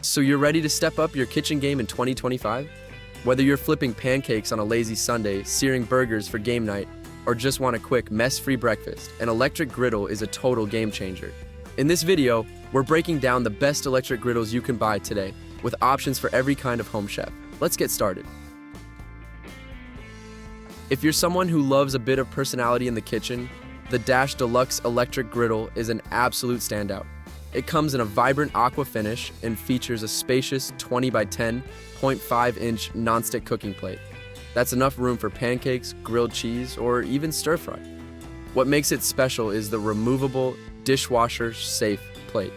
So you're ready to step up your kitchen game in 2025? Whether you're flipping pancakes on a lazy Sunday, searing burgers for game night, or just want a quick mess-free breakfast, an electric griddle is a total game changer. In this video, we're breaking down the best electric griddles you can buy today, with options for every kind of home chef. Let's get started. If you're someone who loves a bit of personality in the kitchen, the Deluxe electric griddle is an absolute standout. It comes in a vibrant aqua finish and features a spacious 20 by 10, 0.5-inch nonstick cooking plate. That's enough room for pancakes, grilled cheese, or even stir-fry. What makes it special is the removable, dishwasher-safe plate,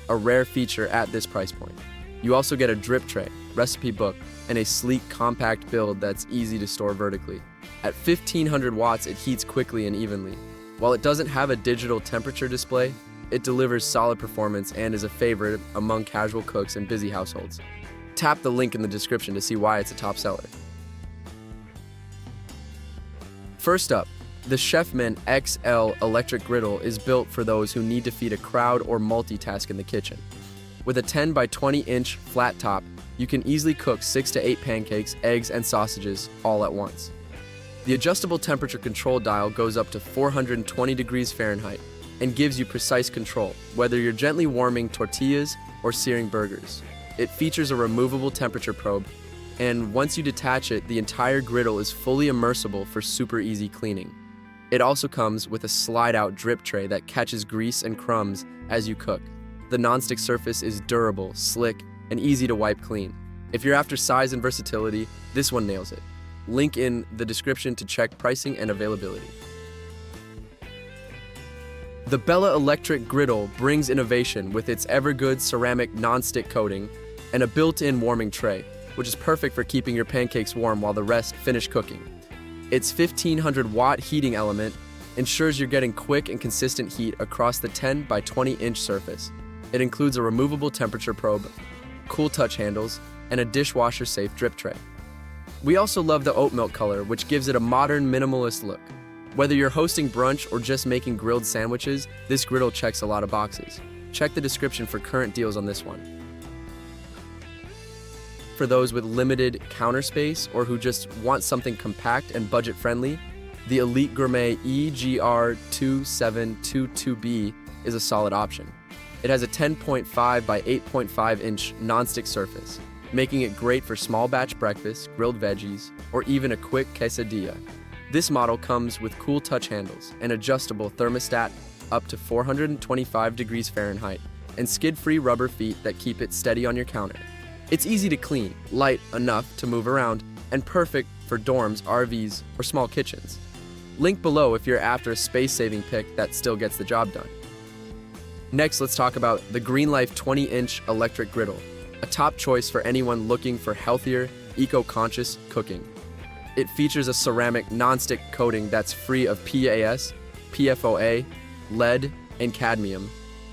a rare feature at this price point. You also get a drip tray, recipe book, and a sleek, compact build that's easy to store vertically. At 1500 watts, it heats quickly and evenly. While it doesn't have a digital temperature display, it delivers solid performance and is a favorite among casual cooks and busy households. Tap the link in the description to see why it's a top seller. First up, the Chefman XL electric griddle is built for those who need to feed a crowd or multitask in the kitchen. With a 10 by 20-inch flat top, you can easily cook 6 to 8 pancakes, eggs, and sausages all at once. The adjustable temperature control dial goes up to 420 degrees Fahrenheit and gives you precise control, whether you're gently warming tortillas or searing burgers. It features a removable temperature probe, and once you detach it, the entire griddle is fully immersible for super easy cleaning. It also comes with a slide-out drip tray that catches grease and crumbs as you cook. The nonstick surface is durable, slick, and easy to wipe clean. If you're after size and versatility, this one nails it. Link in the description to check pricing and availability. The Bella electric griddle brings innovation with its ever-good ceramic non-stick coating and a built-in warming tray, which is perfect for keeping your pancakes warm while the rest finish cooking. Its 1500-watt heating element ensures you're getting quick and consistent heat across the 10 by 20-inch surface. It includes a removable temperature probe, cool touch handles, and a dishwasher-safe drip tray. We also love the oat milk color, which gives it a modern, minimalist look. Whether you're hosting brunch or just making grilled sandwiches, this griddle checks a lot of boxes. Check the description for current deals on this one. For those with limited counter space or who just want something compact and budget-friendly, the Elite Gourmet EGR2722B is a solid option. It has a 10.5 by 8.5-inch nonstick surface, making it great for small batch breakfasts, grilled veggies, or even a quick quesadilla. This model comes with cool touch handles, an adjustable thermostat up to 425 degrees Fahrenheit, and skid-free rubber feet that keep it steady on your counter. It's easy to clean, light enough to move around, and perfect for dorms, RVs, or small kitchens. Link below if you're after a space-saving pick that still gets the job done. Next, let's talk about the GreenLife 20-inch electric griddle, a top choice for anyone looking for healthier, eco-conscious cooking. It features a ceramic non-stick coating that's free of PAS, PFOA, lead, and cadmium,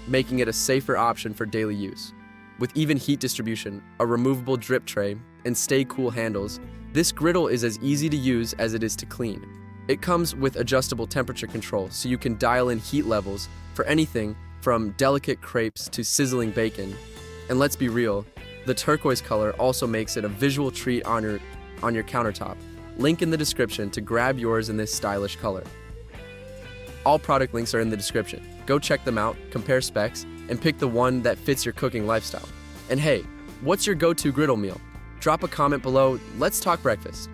making it a safer option for daily use. With even heat distribution, a removable drip tray, and stay cool handles, this griddle is as easy to use as it is to clean. It comes with adjustable temperature control, so you can dial in heat levels for anything from delicate crepes to sizzling bacon. And let's be real, the turquoise color also makes it a visual treat on your countertop. Link in the description to grab yours in this stylish color. All product links are in the description. Go check them out, compare specs, and pick the one that fits your cooking lifestyle. And hey, what's your go-to griddle meal? Drop a comment below. Let's talk breakfast.